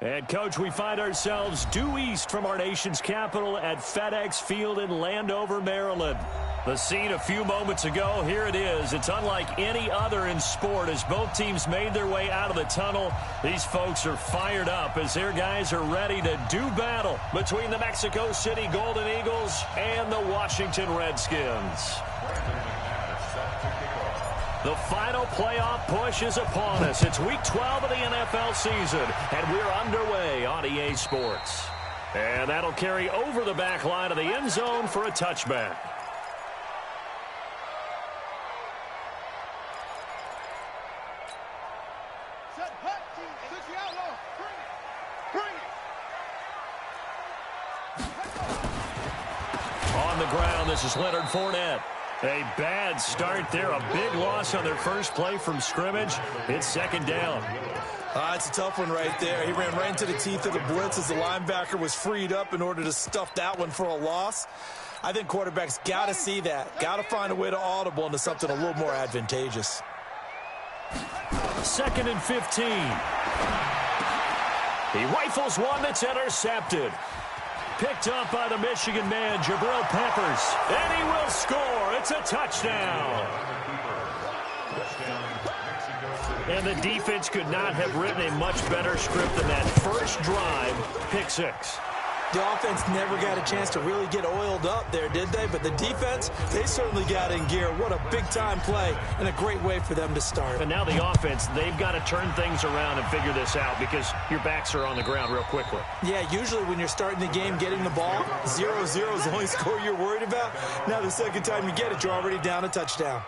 And, Coach, we find ourselves due east from our nation's capital at FedEx Field in Landover, Maryland. The scene a few moments ago, here it is. It's unlike any other in sport as both teams made their way out of the tunnel. These folks are fired up as their guys are ready to do battle between the Mexico City Golden Eagles and the Washington Redskins. The final playoff push is upon us. It's Week 12 of the NFL season, and we're underway on EA Sports. And that'll carry over the back line of the end zone for a touchback. On the ground, this is Leonard Fournette. A bad start there, a big loss on their first play from scrimmage. It's second down. It's a tough one right there. He ran right into the teeth of the blitz as the linebacker was freed up in order to stuff that one for a loss. I think quarterbacks got to see that, got to find a way to audible into something a little more advantageous. 2nd and 15. He rifles one that's intercepted. Picked up by the Michigan man, Jabril Peppers. And he will score. It's a touchdown. And the defense could not have written a much better script than that first drive, pick six. The offense never got a chance to really get oiled up there, did they? But the defense, they certainly got in gear. What a big-time play and a great way for them to start. And now the offense, they've got to turn things around and figure this out because your backs are on the ground real quickly. Yeah, usually when you're starting the game, getting the ball, 0-0 is the only score you're worried about. Now the second time you get it, you're already down a touchdown.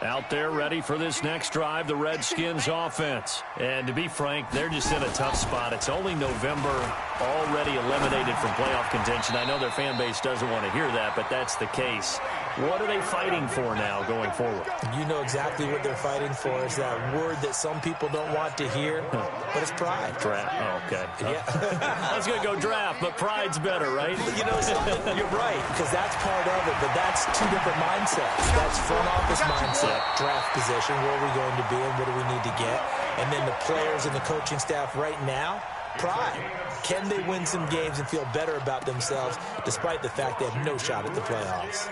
Out there ready for this next drive, the Redskins offense. And to be frank, they're just in a tough spot. It's only November, already eliminated from playoff contention. I know their fan base doesn't want to hear that, but that's the case. What are they fighting for now going forward? You know exactly what they're fighting for. Is that word that some people don't want to hear, but it's pride. Draft. Oh, okay. Yeah. I was going to go draft, but pride's better, right? You know something? You're right, because that's part of it, but that's two different mindsets. That's front office mindset. Draft position, where are we going to be and what do we need to get? And then the players and the coaching staff right now, pride. Can they win some games and feel better about themselves despite the fact they have no shot at the playoffs?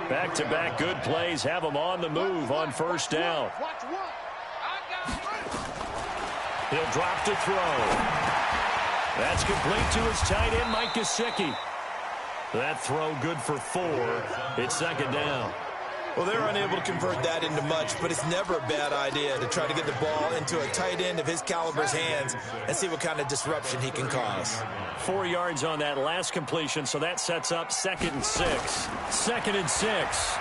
Back-to-back good plays have them on the move on first down. He'll drop to throw. That's complete to his tight end, Mike Gesicki. That throw good for 4. It's second down. Well, they're unable to convert that into much, but it's never a bad idea to try to get the ball into a tight end of his caliber's hands and see what kind of disruption he can cause. 4 yards on that last completion, so that sets up 2nd and 6. 2nd and 6.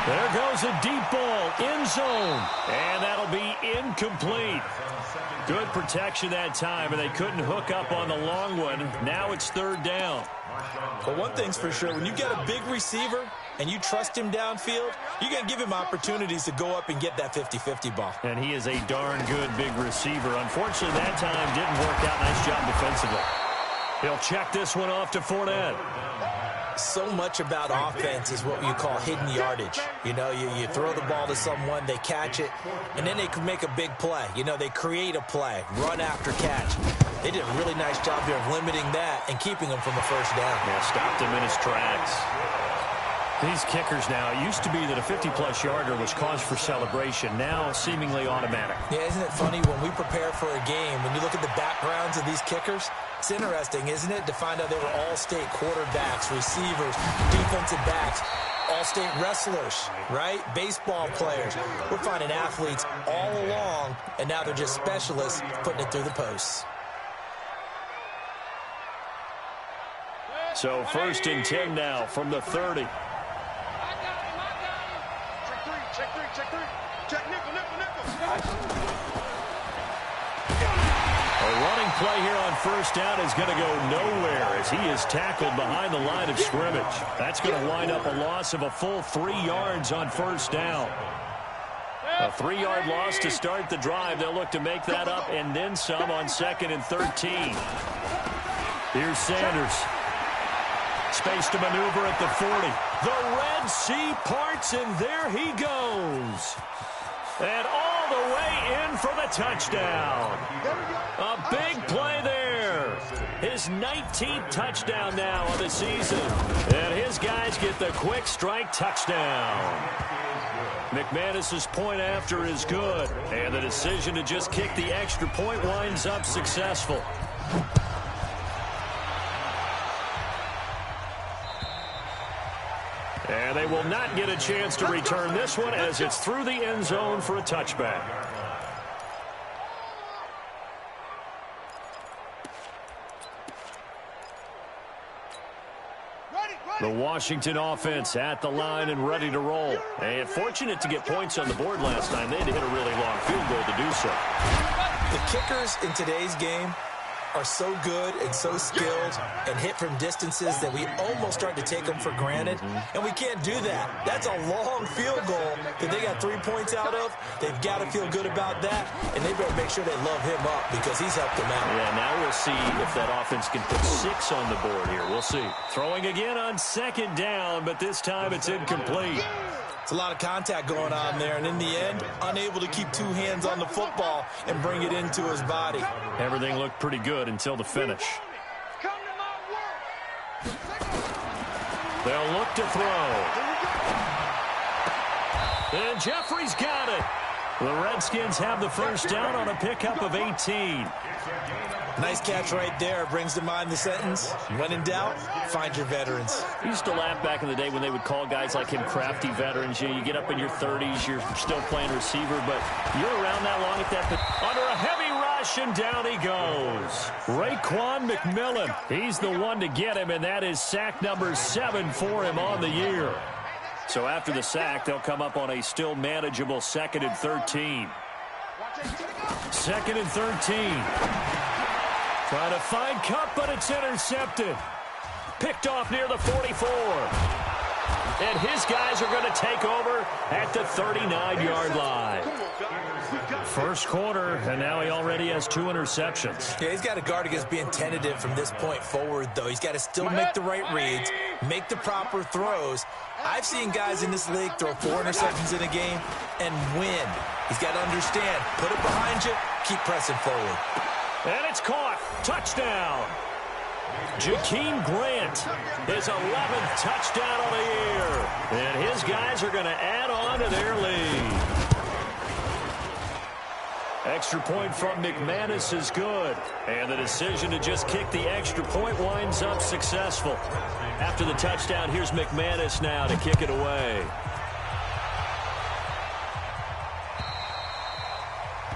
There goes a deep ball, end zone, and that'll be incomplete. Good protection that time, and they couldn't hook up on the long one. Now it's 3rd down. But one thing's for sure, when you got a big receiver and you trust him downfield, you're going to give him opportunities to go up and get that 50-50 ball. And he is a darn good big receiver. Unfortunately, that time didn't work out. Nice job defensively. He'll check this one off to Fournette. So much about offense is what you call hidden yardage. You know, you throw the ball to someone, they catch it, and then they can make a big play. You know, they create a play, run after catch. They did a really nice job here of limiting that and keeping him from a first down. Yeah, stopped him in his tracks. These kickers now, it used to be that a 50-plus yarder was cause for celebration. Now, seemingly automatic. Yeah, isn't it funny when we prepare for a game, when you look at the backgrounds of these kickers, it's interesting, isn't it, to find out they were all-state quarterbacks, receivers, defensive backs, all-state wrestlers, right? Baseball players. We're finding athletes all along, and now they're just specialists putting it through the posts. So 1st and 10 now from the 30. A running play here on first down is going to go nowhere as he is tackled behind the line of scrimmage. That's going to wind up a loss of a full 3 yards on first down. A 3-yard loss to start the drive. They'll look to make that up and then some on 2nd and 13. Here's Sanders. Space to maneuver at the 40. The Red Sea parts, and there he goes. And all the way in for the touchdown. A big play there. His 19th touchdown now of the season. And his guys get the quick strike touchdown. McManus's point after is good. And the decision to just kick the extra point winds up successful. And they will not get a chance to return this one as it's through the end zone for a touchback. The Washington offense at the line and ready to roll. And fortunate to get points on the board last time. They had to hit a really long field goal to do so. The kickers in today's game are so good and so skilled and hit from distances that we almost start to take them for granted. And we can't do that. That's a long field goal that they got 3 points out of. They've got to feel good about that, and they better make sure they love him up because he's helped them out. Yeah, now we'll see if that offense can put 6 on the board here. We'll see. Throwing again on second down, but this time it's incomplete. It's a lot of contact going on there, and in the end, unable to keep 2 hands on the football and bring it into his body. Everything looked pretty good until the finish. They'll look to throw. And Jeffrey's got it. The Redskins have the first down on a pickup of 18. Nice catch right there. Brings to mind the sentence, when in doubt, find your veterans. I used to laugh back in the day when they would call guys like him crafty veterans. You get up in your 30s, you're still playing receiver, but you're around that long at that. Under a heavy rush, and down he goes. Raekwon McMillan, he's the one to get him, and that is sack number 7 for him on the year. So after the sack, they'll come up on a still manageable 2nd and 13. 2nd and 13. Trying to find Cup, but it's intercepted. Picked off near the 44. And his guys are going to take over at the 39-yard line. First quarter, and now he already has 2 interceptions. Yeah, he's got to guard against being tentative from this point forward, though. He's got to still make the right reads, make the proper throws. I've seen guys in this league throw 4 interceptions in a game and win. He's got to understand, put it behind you, keep pressing forward. And it's caught. Touchdown. Jakeem Grant, his 11th touchdown of the year. And his guys are going to add on to their lead. Extra point from McManus is good. And the decision to just kick the extra point winds up successful. After the touchdown, here's McManus now to kick it away.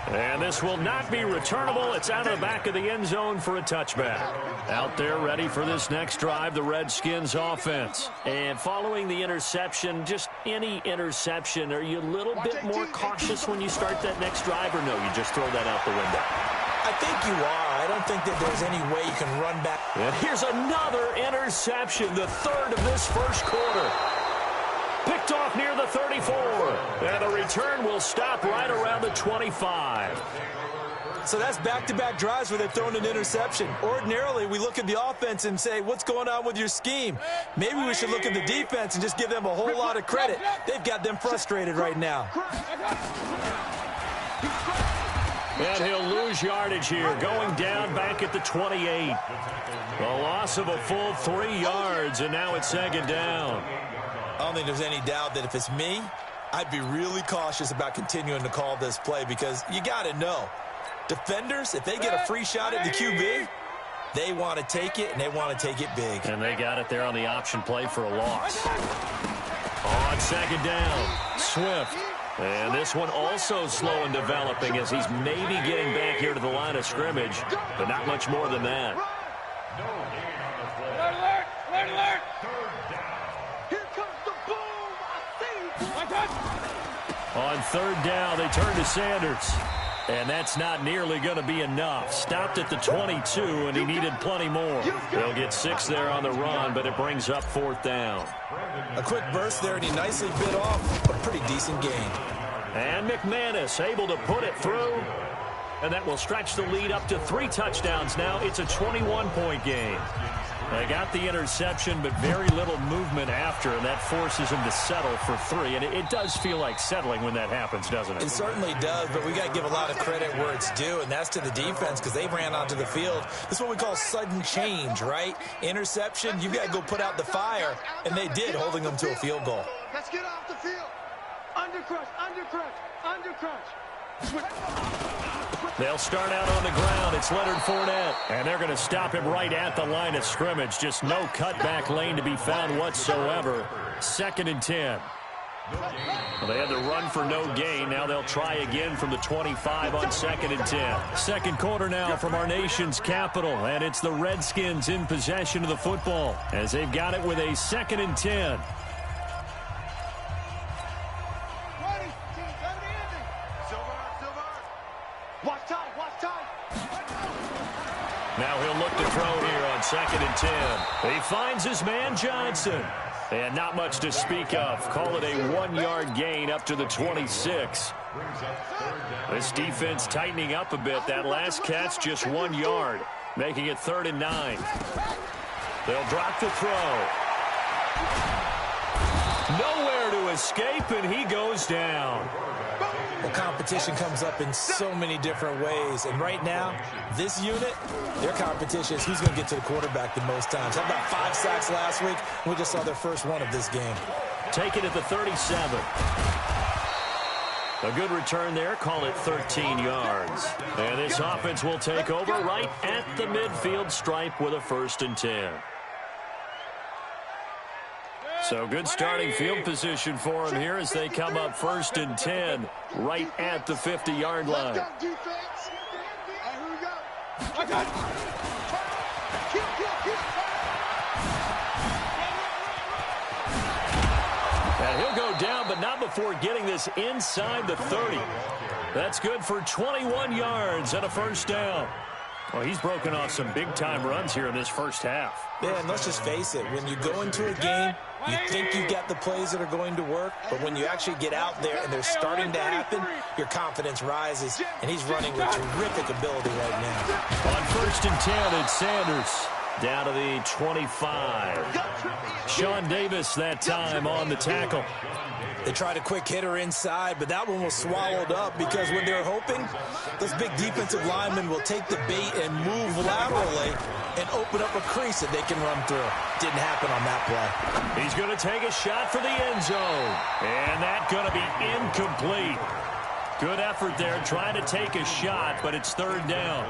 And this will not be returnable. It's out of the back of the end zone for a touchback. Out there ready for this next drive, the Redskins offense. And following the interception, just any interception, are you a little bit more cautious when you start that next drive, or no, you just throw that out the window? I think you are. I don't think that there's any way you can run back. And here's another interception, the 3rd of this first quarter. Picked off near the 34. And the return will stop right around the 25. So that's back-to-back drives where they've thrown an interception. Ordinarily, we look at the offense and say, what's going on with your scheme? Maybe we should look at the defense and just give them a whole lot of credit. They've got them frustrated right now. And he'll lose yardage here, going down back at the 28. A loss of a full 3 yards, and now it's 2nd down. I don't think there's any doubt that if it's me, I'd be really cautious about continuing to call this play because you got to know, defenders, if they get a free shot at the QB, they want to take it, and they want to take it big. And they got it there on the option play for a loss. On 2nd down, Swift. And this one also slow in developing as he's maybe getting back here to the line of scrimmage, but not much more than that. Alert, alert. Here comes the boom. On 3rd down, they turn to Sanders. And that's not nearly going to be enough. Stopped at the 22, and he needed plenty more. They'll get 6 there on the run, but it brings up 4th down. A quick burst there, and he nicely bit off a pretty decent gain. And McManus able to put it through. And that will stretch the lead up to 3 touchdowns now. It's a 21-point game. They got the interception, but very little movement after, and that forces him to settle for 3. And it does feel like settling when that happens, doesn't it? It certainly does, but we got to give a lot of credit where it's due, and that's to the defense because they ran onto the field. This is what we call sudden change, right? Interception, you've got to go put out the fire, and they did, holding them to a field goal. Let's get off the field. Undercrush, undercrush, undercrush. They'll start out on the ground. It's Leonard Fournette. And they're going to stop him right at the line of scrimmage. Just no cutback lane to be found whatsoever. 2nd and 10. Well, they had to run for no gain. Now they'll try again from the 25 on 2nd and 10. Second quarter now from our nation's capital. And it's the Redskins in possession of the football as they've got it with a 2nd and 10. Now he'll look to throw here on 2nd and 10. He finds his man Johnson. And not much to speak of. Call it a 1-yard gain up to the 26. This defense tightening up a bit. That last catch just 1 yard, making it 3rd and 9. They'll drop the throw. Nowhere to escape, and he goes down. Well, competition comes up in so many different ways. And right now, this unit, their competition is who's going to get to the quarterback the most times. How about 5 sacks last week? We just saw their first one of this game. Take it at the 37. A good return there. Call it 13 yards. And this offense will take over right at the midfield stripe with a 1st and 10. So good starting field position for them here as they come up 1st and 10 right at the 50-yard line. And he'll go down, but not before getting this inside the 30. That's good for 21 yards and a 1st down. Well, he's broken off some big-time runs here in this first half. Yeah, and let's just face it. When you go into a game, you think you've got the plays that are going to work, but when you actually get out there and they're starting to happen, your confidence rises, and he's running with terrific ability right now. On 1st and 10, it's Sanders down to the 25. Sean Davis that time on the tackle. They tried a quick hitter inside, but that one was swallowed up because when they're hoping, those big defensive linemen will take the bait and move laterally and open up a crease that they can run through. Didn't happen on that play. He's going to take a shot for the end zone. And that's going to be incomplete. Good effort there trying to take a shot, but it's 3rd down.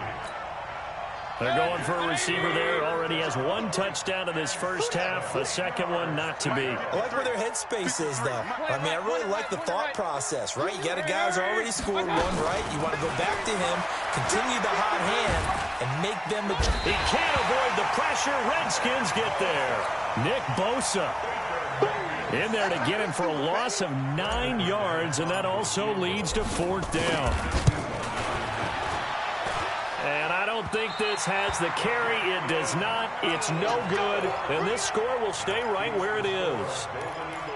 They're going for a receiver there. Already has 1 touchdown in this first half. A second one not to be. I like where their headspace is, though. I mean, I really like the thought process, right? You got a guy who's already scored 1, right? You want to go back to him, continue the hot hand, and make them a... He can't avoid the pressure. Redskins get there. Nick Bosa in there to get him for a loss of 9 yards, and that also leads to 4th down. And I don't think this has the carry. It does not. It's no good. And this score will stay right where it is.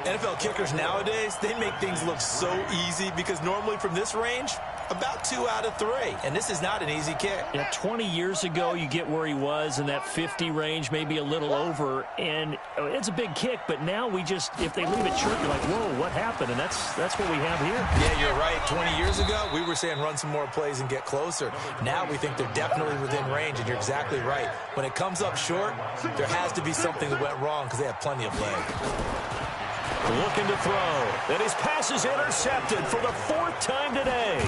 NFL kickers nowadays, they make things look so easy because normally from this range, about 2 out of 3. And this is not an easy kick. Yeah, 20 years ago, you get where he was in that 50 range, maybe a little over. And it's a big kick, but now we just, if they leave it short, you're like, whoa, what happened? And that's what we have here. Yeah, you're right. 20 years ago, we were saying run some more plays and get closer. Now we think they're definitely within range, and you're exactly right. When it comes up short, there has to be something that went wrong because they have plenty of leg. Looking to throw. And his pass is intercepted for the 4th time today.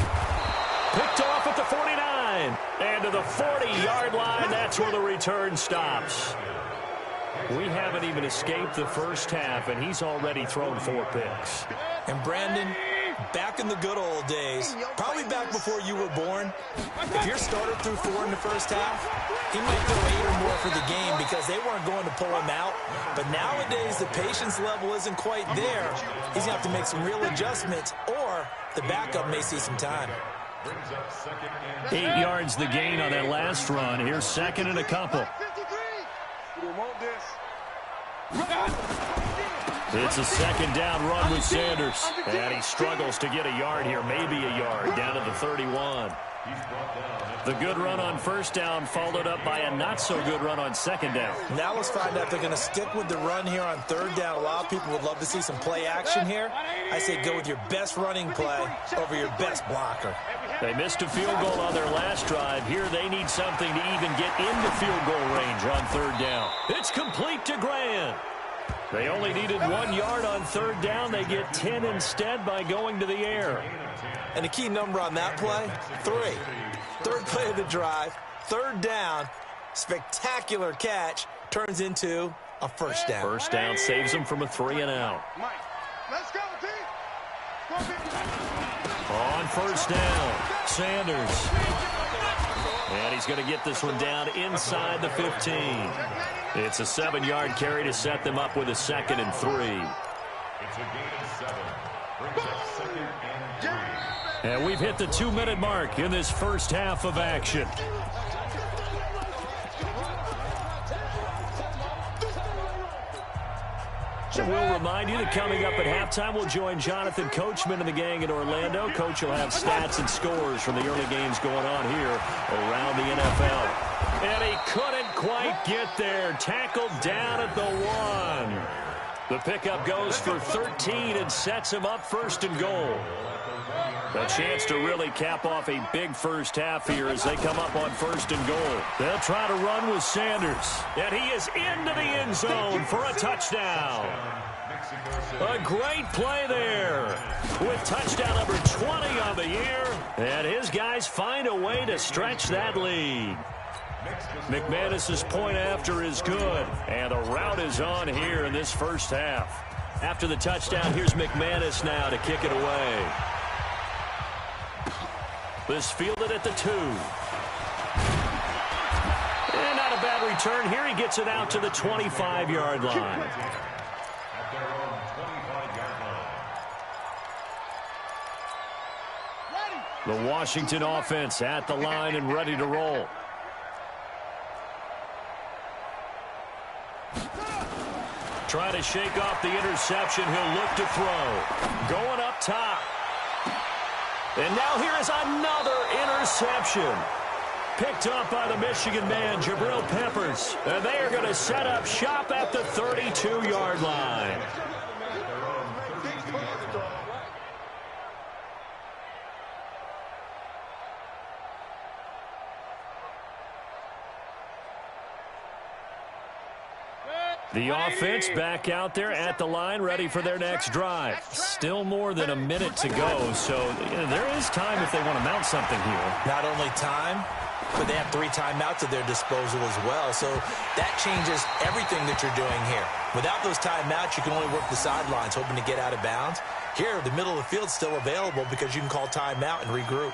Picked off at the 49. And to the 40-yard line, that's where the return stops. We haven't even escaped the first half, and he's already thrown 4 picks. And Brandon, back in the good old days, probably back before you were born, if your starter threw 4 in the first half, he might throw 8 or more for the game because they weren't going to pull him out. But nowadays, the patience level isn't quite there. He's going to have to make some real adjustments, or the backup may see some time. 8 yards the gain on that last run. Here's 2nd and a couple. It's a 2nd down run with Sanders. And he struggles to get a yard here, maybe a yard, down to the 31. The good run on first down followed up by a not-so-good run on second down. Now let's find out if they're going to stick with the run here on third down. A lot of people would love to see some play action here. I say go with your best running play over your best blocker. They missed a field goal on their last drive. Here they need something to even get into field goal range on third down. It's complete to Grant. They only needed 1 yard on third down. They get 10 instead by going to the air. And the key number on that play, 3. Third play of the drive, third down, spectacular catch, turns into a first down. First down saves them from a 3 and out. Let's go, team. On first down, Sanders. And he's going to get this one down inside the 15. It's a 7-yard carry to set them up with a 2nd and 3. It's a gain of 7. Brings up 2nd and 3. And we've hit the 2-minute mark in this first half of action. We'll remind you that coming up at halftime, we'll join Jonathan Coachman and the gang in Orlando. Coach will have stats and scores from the early games going on here around the NFL. And he couldn't quite get there. Tackled down at the 1. The pickup goes for 13 and sets him up 1st and goal. A chance to really cap off a big first half here as they come up on 1st and goal. They'll try to run with Sanders. And he is into the end zone for a touchdown. A great play there with touchdown number 20 on the year. And his guys find a way to stretch that lead. McManus's point after is good. And the route is on here in this first half. After the touchdown, here's McManus now to kick it away. This fielded at the 2. And not a bad return. Here he gets it out to the 25-yard line. The Washington offense at the line and ready to roll. Trying to shake off the interception. He'll look to throw. Going up top. And now here is another interception. Picked up by the Michigan man, Jabril Peppers. And they are going to set up shop at the 32-yard line. The offense back out there at the line, ready for their next drive. Still more than a minute to go, so there is time if they want to mount something here. Not only time, but they have 3 timeouts at their disposal as well. So that changes everything that you're doing here. Without those timeouts, you can only work the sidelines, hoping to get out of bounds. Here, the middle of the field is still available because you can call timeout and regroup.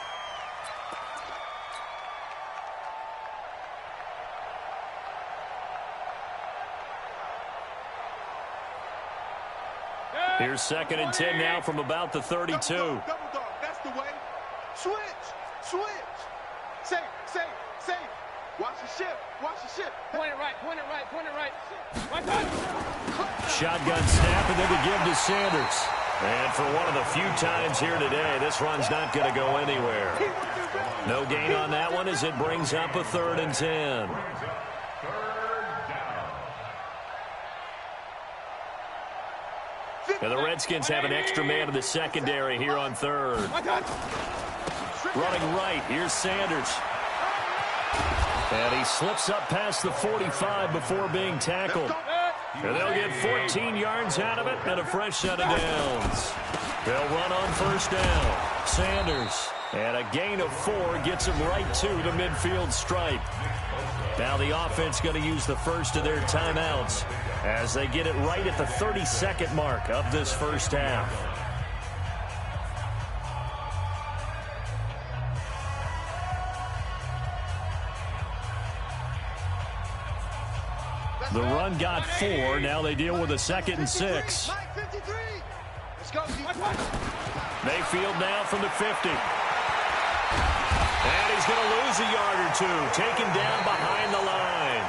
Here's 2nd and 10 now from about the 32. Double dog, that's the way. Switch. Safe. Watch the ship. Point it right. Shotgun snap, and then to give to Sanders. And for one of the few times here today, this run's not going to go anywhere. No gain on that one as it brings up a 3rd and 10. And the Redskins have an extra man in the secondary here on 3rd. Running right, here's Sanders. And he slips up past the 45 before being tackled. And they'll get 14 yards out of it and a fresh set of downs. They'll run on 1st down. Sanders, and a gain of 4 gets him right to the midfield stripe. Now the offense going to use the first of their timeouts as they get it right at the 32nd mark of this first half. The run got 4. Now they deal with a 2nd and 6. Mayfield now from the 50. And he's going to lose a yard or 2. Taken down behind the line.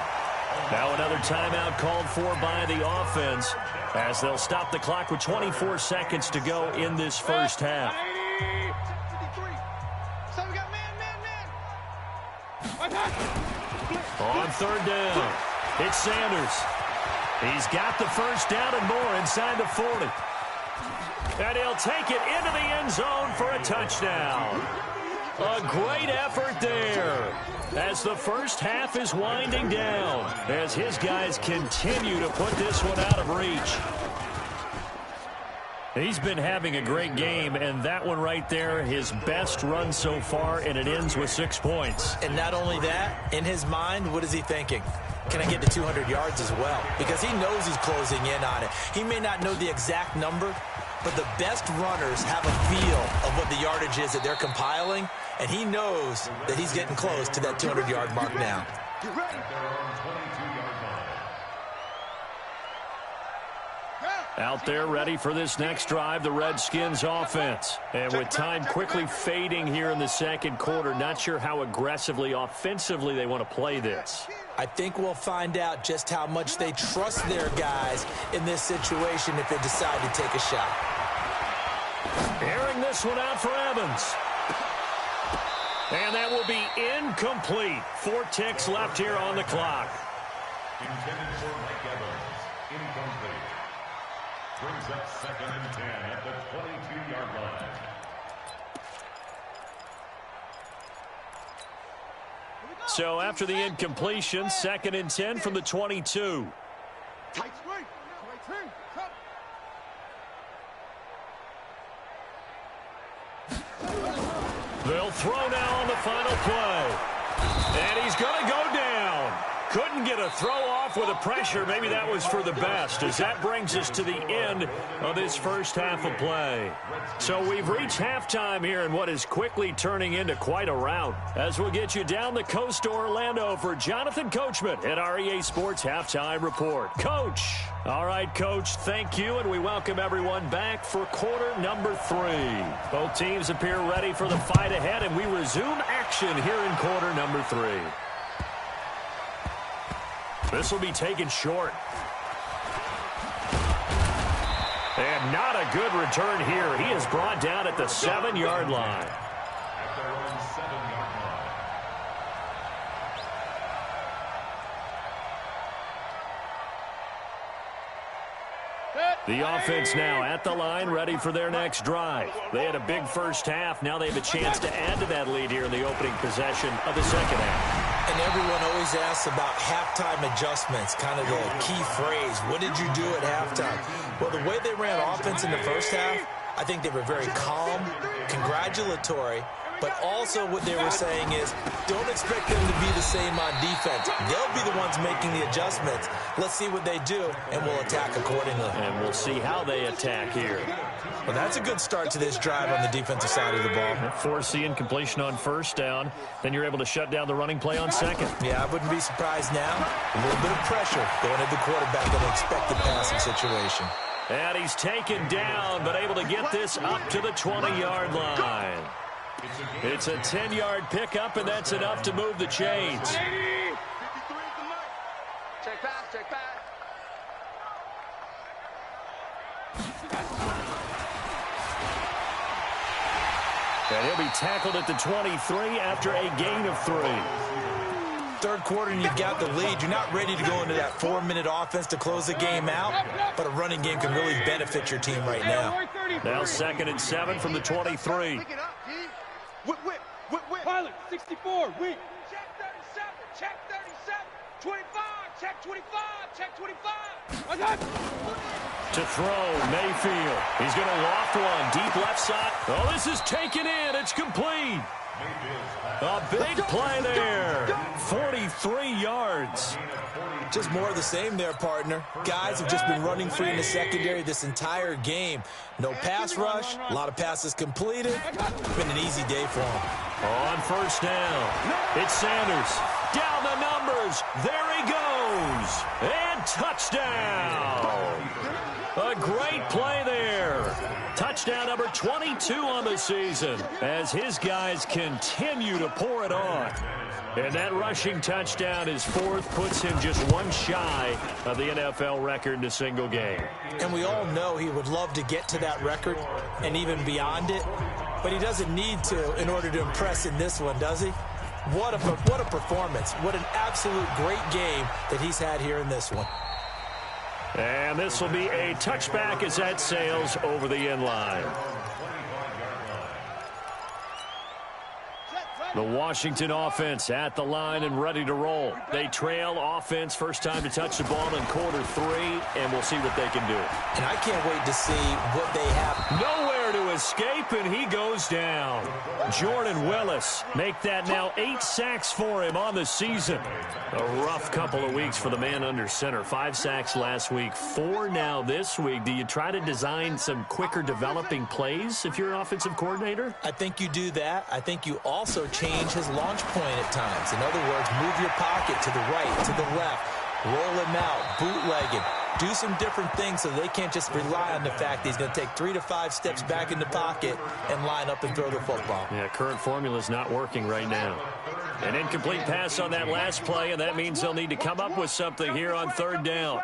Now another timeout called for by the offense as they'll stop the clock with 24 seconds to go in this first half. So we got man. On third down, it's Sanders. He's got the first down and more inside the 40. And he'll take it into the end zone for a touchdown. A great effort there as the first half is winding down, as his guys continue to put this one out of reach. He's been having a great game, and that one right there, his best run so far, and it ends with 6 points. And not only that, in his mind, what is he thinking? Can I get to 200 yards as well? Because he knows he's closing in on it. He may not know the exact number, but the best runners have a feel of what the yardage is that they're compiling, and he knows that he's getting close to that 200-yard mark now. Out there ready for this next drive, the Redskins offense. And with time quickly fading here in the second quarter, not sure how aggressively, offensively they want to play this. I think we'll find out just how much they trust their guys in this situation if they decide to take a shot. Airing this one out for Evans. And that will be incomplete. 4 ticks left here on the clock. Intended for Mike Evans. Incomplete. Brings up 2nd and 10 at the 22-yard line. So after the incompletion, 2nd and 10 from the 22. They'll throw now on the final play. And he's going to go down. Couldn't get a throw off with the pressure. Maybe that was for the best, as that brings us to the end of this first half of play. So we've reached halftime here in what is quickly turning into quite a rout, as we'll get you down the coast to Orlando for Jonathan Coachman at our EA Sports Halftime Report. Coach. All right, Coach, thank you, and we welcome everyone back for quarter number 3. Both teams appear ready for the fight ahead, and we resume action here in quarter number 3. This will be taken short. And not a good return here. He is brought down at the 7-yard line. At their own 7-yard line. The offense now at the line, ready for their next drive. They had a big first half. Now they have a chance to add to that lead here in the opening possession of the second half. And everyone always asks about halftime adjustments, kind of the key phrase. What did you do at halftime? Well, the way they ran offense in the first half, I think they were very calm, congratulatory, but also what they were saying is, don't expect them to be the same on defense. They'll be the ones making the adjustments. Let's see what they do, and we'll attack accordingly. And we'll see how they attack here. Well, that's a good start to this drive on the defensive side of the ball. Force the incompletion on first down. Then you're able to shut down the running play on second. Yeah, I wouldn't be surprised now. A little bit of pressure going at the quarterback in an expected passing situation. And he's taken down, but able to get this up to the 20-yard line. It's a 10-yard pickup, and that's enough to move the chains. Check pass, check pass. And he'll be tackled at the 23 after a gain of 3. Third quarter and you've got the lead. You're not ready to go into that 4-minute offense to close the game out, but a running game can really benefit your team right now. Now 2nd and 7 from the 23. Whip. Pilot, 64, whip. Check 37, check 37. 25, check 25, check 25. To throw, Mayfield. He's going to loft one, deep left side. Oh, this is taken in. It's complete. A big play there. 43 yards. Just more of the same there, partner. Guys have just been running free in the secondary this entire game. No pass rush, a lot of passes completed. It's been an easy day for them. On first down, it's Sanders. Down the numbers. There he goes. And touchdown. A great play there. Touchdown number 22 on the season as his guys continue to pour it on. And that rushing touchdown, his 4th, puts him just one shy of the NFL record in a single game. And we all know he would love to get to that record and even beyond it, but he doesn't need to in order to impress in this one, does he? What a performance. What an absolute great game that he's had here in this one. And this will be a touchback as that sails over the end line. The Washington offense at the line and ready to roll. They trail offense, first time to touch the ball in quarter 3, and we'll see what they can do. And I can't wait to see what they have. Nowhere to escape, and he goes down. Jordan Willis make that now 8 sacks for him on the season. A rough couple of weeks for the man under center. 5 sacks last week, 4 now this week. Do you try to design some quicker developing plays if you're an offensive coordinator? I think you do that. I think you also change his launch point at times. In other words, move your pocket to the right, to the left, roll him out, bootleg him. Do some different things so they can't just rely on the fact that he's going to take 3 to 5 steps back in the pocket and line up and throw the football. Yeah, current formula is not working right now. An incomplete pass on that last play, and that means they'll need to come up with something here on 3rd down.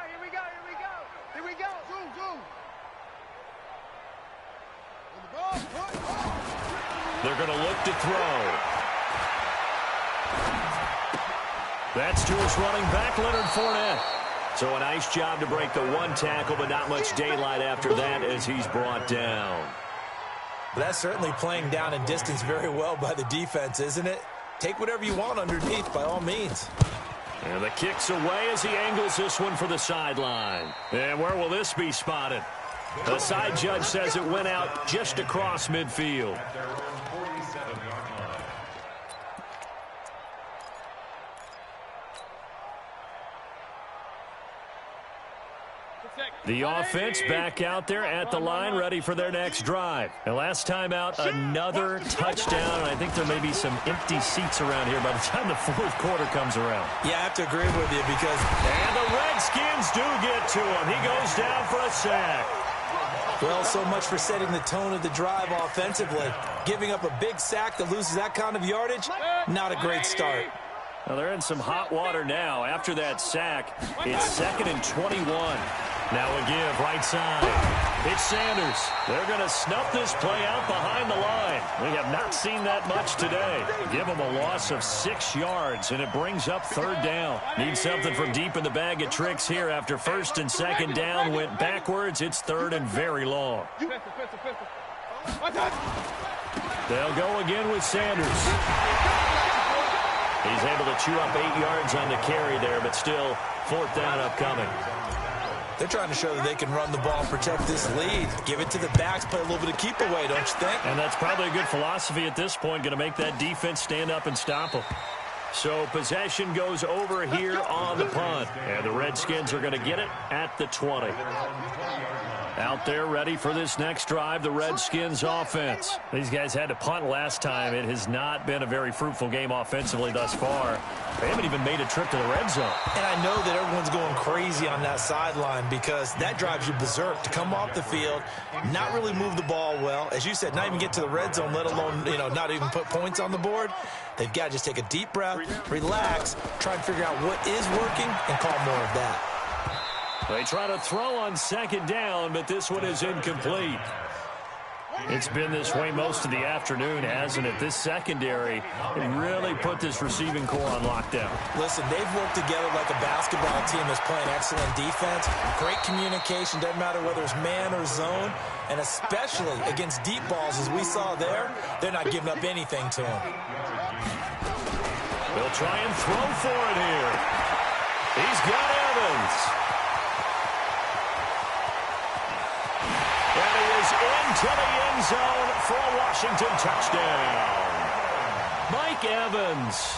Here we go. Zoom. They're going to look to throw. That's to his running back, Leonard Fournette. So a nice job to break the 1 tackle, but not much daylight after that as he's brought down. But that's certainly playing down in distance very well by the defense, isn't it? Take whatever you want underneath, by all means. And the kick's away as he angles this one for the sideline. And where will this be spotted? The side judge says it went out just across midfield. The offense back out there at the line, ready for their next drive. And last time out, another touchdown. And I think there may be some empty seats around here by the time the 4th quarter comes around. Yeah, I have to agree with you because... And the Redskins do get to him. He goes down for a sack. Well, so much for setting the tone of the drive offensively. Giving up a big sack that loses that kind of yardage, not a great start. Well, they're in some hot water now. After that sack, it's 2nd and 21. Now a give, right side. It's Sanders. They're going to snuff this play out behind the line. We have not seen that much today. Give them a loss of 6 yards, and it brings up 3rd down. Need something from deep in the bag of tricks here after 1st and 2nd down went backwards. It's 3rd and very long. They'll go again with Sanders. He's able to chew up 8 yards on the carry there, but still 4th down upcoming. They're trying to show that they can run the ball and protect this lead. Give it to the backs, play a little bit of keep away, don't you think? And that's probably a good philosophy at this point, going to make that defense stand up and stop them. So possession goes over here on the punt. And the Redskins are going to get it at the 20. Out there ready for this next drive, the Redskins offense. These guys had to punt last time. It has not been a very fruitful game offensively thus far. They haven't even made a trip to the red zone. And I know that everyone's going crazy on that sideline because that drives you berserk to come off the field, not really move the ball well. As you said, not even get to the red zone, let alone, not even put points on the board. They've got to just take a deep breath, relax, try and figure out what is working, and call more of that. They try to throw on 2nd down, but this one is incomplete. It's been this way most of the afternoon, hasn't it? This secondary really put this receiving core on lockdown. Listen, they've worked together like a basketball team that's playing excellent defense. Great communication, doesn't matter whether it's man or zone. And especially against deep balls, as we saw there, they're not giving up anything to them. They'll try and throw for it here. He's got Evans. Into the end zone for a Washington touchdown. Mike Evans,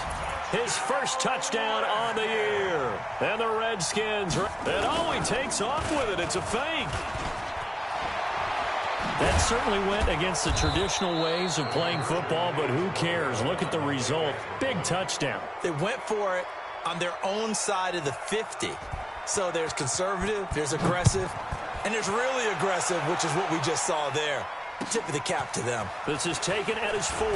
his first touchdown on the year. And the Redskins, and he takes off with it. It's a fake. That certainly went against the traditional ways of playing football, but who cares? Look at the result. Big touchdown. They went for it on their own side of the 50. So there's conservative, there's aggressive, and there's really aggressive, which is what we just saw there. Tip of the cap to them. This is taken at his 4.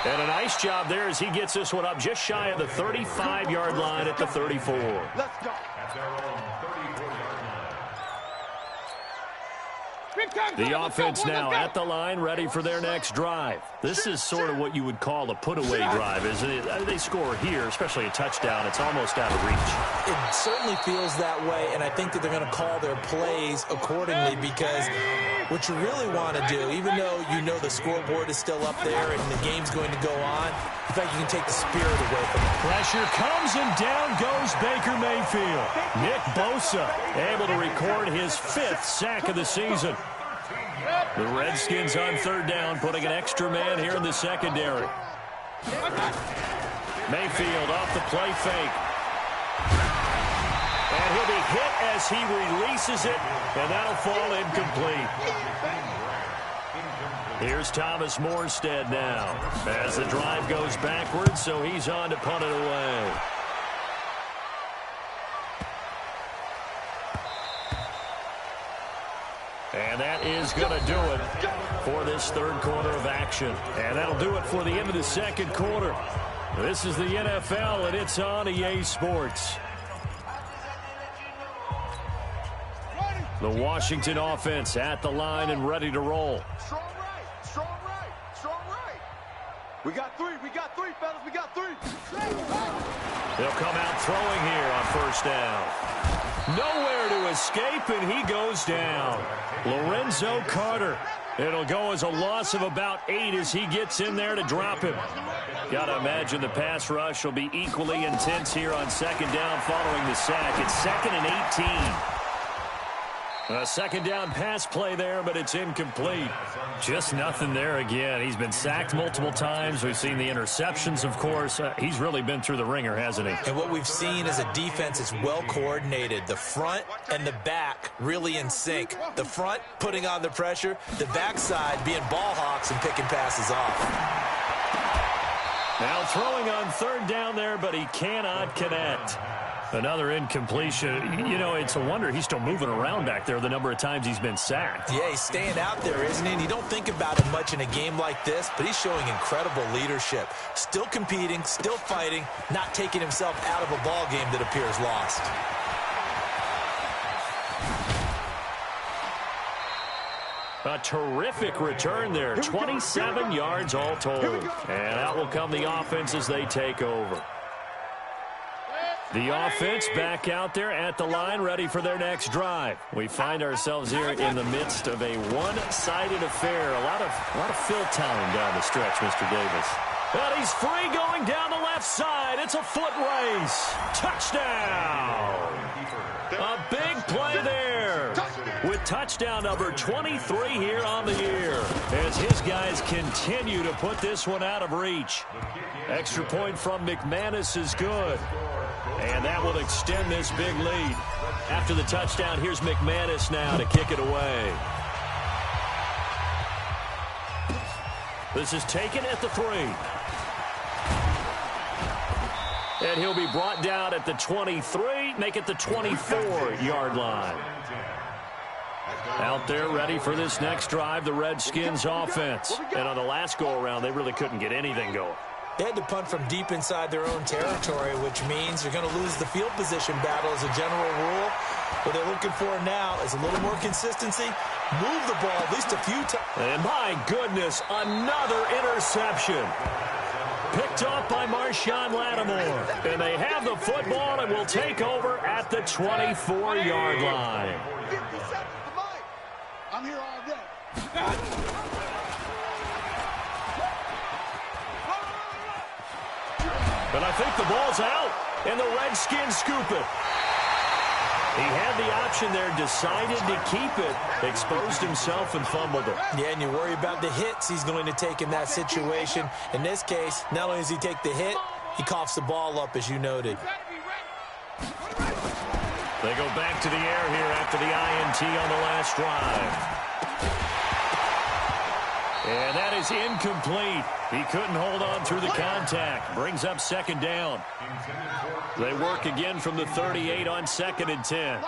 And a nice job there as he gets this one up just shy of the 35-yard line at the 34. Let's go. At their own 34-yard line. The offense now at the line, ready for their next drive. This is sort of what you would call a put-away drive, isn't it? They score here, especially a touchdown. It's almost out of reach. It certainly feels that way, and I think that they're going to call their plays accordingly, because what you really want to do, even though you know the scoreboard is still up there and the game's going to go on, in fact, you can take the spirit away from it. Pressure comes, and down goes Baker Mayfield. Nick Bosa able to record his 5th sack of the season. The Redskins on 3rd down, putting an extra man here in the secondary. Mayfield off the play fake. And he'll be hit as he releases it, and that'll fall incomplete. Here's Thomas Morstead now as the drive goes backwards, so he's on to punt it away. And that is going to do it for this 3rd quarter of action. And that'll do it for the end of the 2nd quarter. This is the NFL, and it's on EA Sports. The Washington offense at the line and ready to roll. Strong right, strong right, strong right. We got 3, fellas, we got 3. They'll come out throwing here on 1st down. Nowhere to escape, and he goes down. Lorenzo Carter. It'll go as a loss of about 8 as he gets in there to drop him. Got to imagine the pass rush will be equally intense here on 2nd down following the sack. It's 2nd and 18. A 2nd down pass play there, but it's incomplete. Just nothing there again. He's been sacked multiple times. We've seen the interceptions, of course. He's really been through the ringer, hasn't he? And what we've seen is a defense that's well coordinated. The front and the back really in sync. The front putting on the pressure, the backside being ball hawks and picking passes off. Now throwing on 3rd down there, but he cannot connect. Another incompletion. You know, it's a wonder he's still moving around back there the number of times he's been sacked. Yeah, he's staying out there, isn't he? And you don't think about it much in a game like this, but he's showing incredible leadership. Still competing, still fighting, not taking himself out of a ball game that appears lost. A terrific return there. 27 yards all told. And out will come the offense as they take over. The offense back out there at the line, ready for their next drive. We find ourselves here in the midst of a one-sided affair. A lot of fill time down the stretch, Mr. Davis. And he's free going down the left side. It's a foot race. Touchdown. A big play there with touchdown number 23 here on the year as his guys continue to put this one out of reach. Extra point from McManus is good. And that will extend this big lead. After the touchdown, here's McManus now to kick it away. This is taken at the 3. And he'll be brought down at the 23, make it the 24-yard line. Out there ready for this next drive, the Redskins offense. And on the last go-around, they really couldn't get anything going. They had to punt from deep inside their own territory, which means you're going to lose the field position battle as a general rule. What they're looking for now is a little more consistency. Move the ball at least a few times. And my goodness, another interception. Picked off by Marshawn Lattimore. And they have the football and will take over at the 24-yard line. 50 seconds to Mike. I'm here all day. But I think the ball's out, and the Redskins scoop it. He had the option there, decided to keep it, exposed himself and fumbled it. Yeah, and you worry about the hits he's going to take in that situation. In this case, not only does he take the hit, he coughs the ball up, as you noted. They go back to the air here after the INT on the last drive. And that is incomplete. He couldn't hold on through the contact. Brings up 2nd down. They work again from the 38 on 2nd and 10.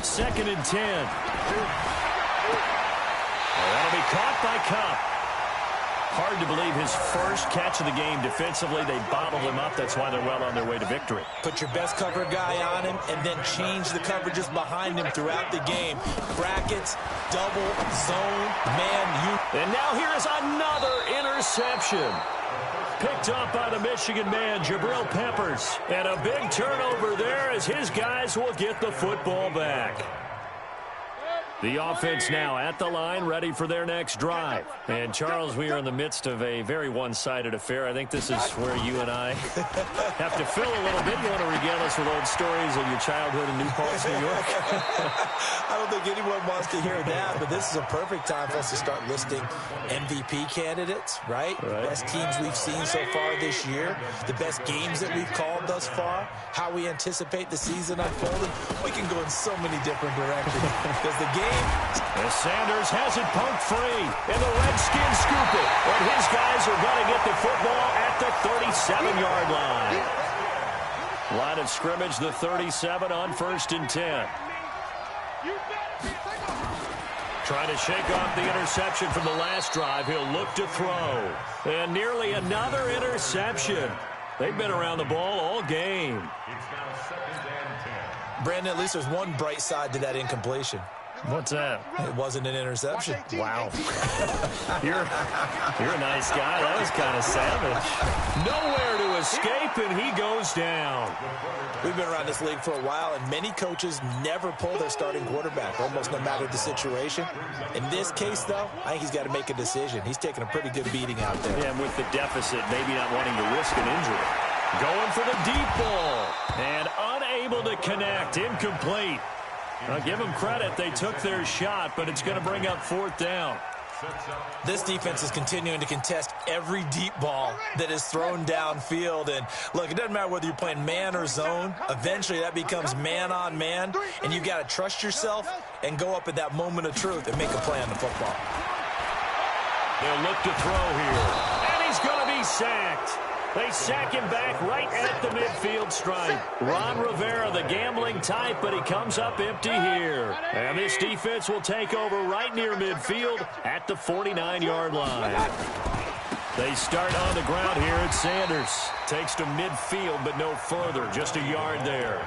2nd and 10. That'll be caught by Cup. Hard to believe his first catch of the game defensively. They bottled him up. That's why they're well on their way to victory. Put your best cover guy on him and then change the coverages behind him throughout the game. Brackets, double, zone, man, you. And now here is another interception. Picked up by the Michigan man, Jabril Peppers. And a big turnover there as his guys will get the football back. The offense now at the line, ready for their next drive. And, Charles, we are in the midst of a very one-sided affair. I think this is where you and I have to fill a little bit. You want to regale us with old stories of your childhood in New Paltz, New York? I don't think anyone wants to hear that, but this is a perfect time for us to start listing MVP candidates, right? Best teams we've seen so far this year, the best games that we've called thus far, how we anticipate the season unfolding. We can go in so many different directions because the game. As Sanders has it pumped free, and the Redskins scoop it. And his guys are going to get the football at the 37-yard line. Line of scrimmage, the 37 on 1st and 10. Trying to shake off the interception from the last drive. He'll look to throw. And nearly another interception. They've been around the ball all game. It's now 2nd and 10. Brandon, at least there's one bright side to that incompletion. What's that? It wasn't an interception. Wow. You're a nice guy. That was kind of savage. Nowhere to escape, and he goes down. We've been around this league for a while, and many coaches never pull their starting quarterback, almost no matter the situation. In this case, though, I think he's got to make a decision. He's taking a pretty good beating out there. Yeah, and with the deficit, maybe not wanting to risk an injury. Going for the deep ball, and unable to connect. Incomplete. I'll give them credit. They took their shot, but it's going to bring up 4th down. This defense is continuing to contest every deep ball that is thrown downfield. And, look, it doesn't matter whether you're playing man or zone. Eventually, that becomes man-on-man, and you've got to trust yourself and go up at that moment of truth and make a play on the football. They'll look to throw here, and he's going to be sacked. They sack him back right at the midfield stripe. Ron Rivera, the gambling type, but he comes up empty here. And this defense will take over right near midfield at the 49-yard line. They start on the ground here at Sanders. Takes to midfield, but no further. Just a yard there.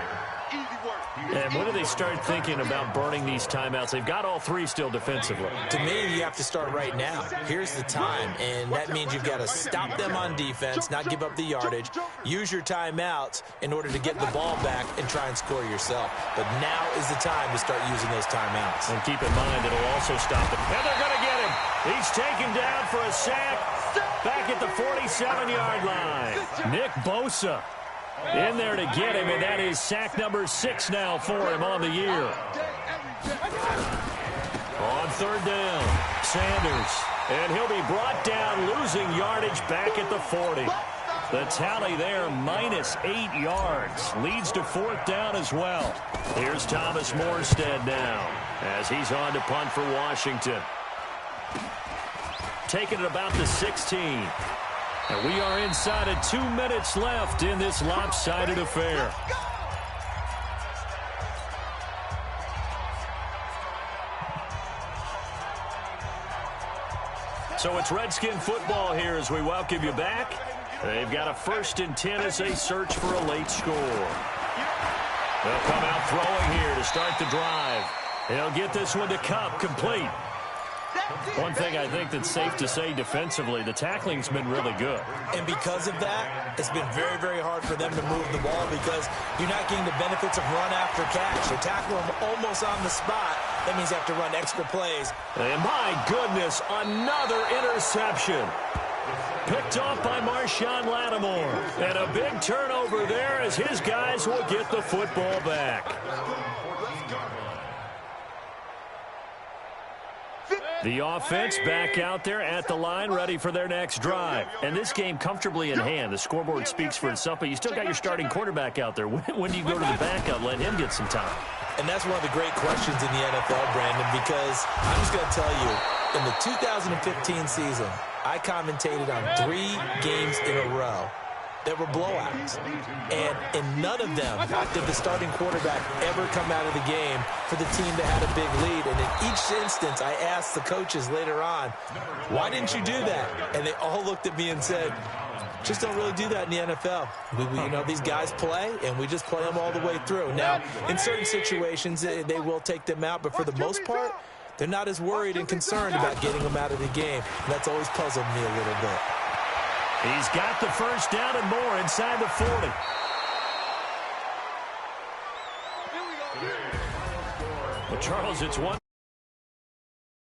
And when do they start thinking about burning these timeouts? They've got all 3 still defensively. To me, you have to start right now. Here's the time, and that means you've got to stop them on defense, not give up the yardage, use your timeouts in order to get the ball back and try and score yourself. But now is the time to start using those timeouts. And keep in mind, it'll also stop them. And they're going to get him. He's taken down for a sack back at the 47-yard line. Nick Bosa in there to get him, and that is sack number 6 now for him on the year. On 3rd down, Sanders, and he'll be brought down, losing yardage back at the 40. The tally there, minus 8 yards, leads to 4th down as well. Here's Thomas Morstead now, as he's on to punt for Washington. Taking it about the 16. And we are inside of 2 minutes left in this lopsided affair. So it's Redskin football here as we welcome you back. They've got a 1st and 10 as they search for a late score. They'll come out throwing here to start the drive. They'll get this one to Cup, complete. One thing I think that's safe to say defensively, the tackling's been really good. And because of that, it's been very, very hard for them to move the ball because you're not getting the benefits of run after catch. They tackle them almost on the spot. That means they have to run extra plays. And my goodness, another interception. Picked off by Marshawn Lattimore. And a big turnover there as his guys will get the football back. The offense back out there at the line, ready for their next drive. And this game comfortably in hand. The scoreboard speaks for itself, but you still got your starting quarterback out there. When do you go to the backup, let him get some time? And that's one of the great questions in the NFL, Brandon, because I'm just going to tell you, in the 2015 season, I commentated on 3 games in a row that were blowouts. And in none of them did the starting quarterback ever come out of the game for the team that had a big lead. And in each instance, I asked the coaches later on, why didn't you do that? And they all looked at me and said, just don't really do that in the NFL. You know, these guys play, and we just play them all the way through. Now, in certain situations, they will take them out, but for the most part, they're not as worried and concerned about getting them out of the game. And that's always puzzled me a little bit. He's got the first down and more inside the 40. Well, Charles, it's one.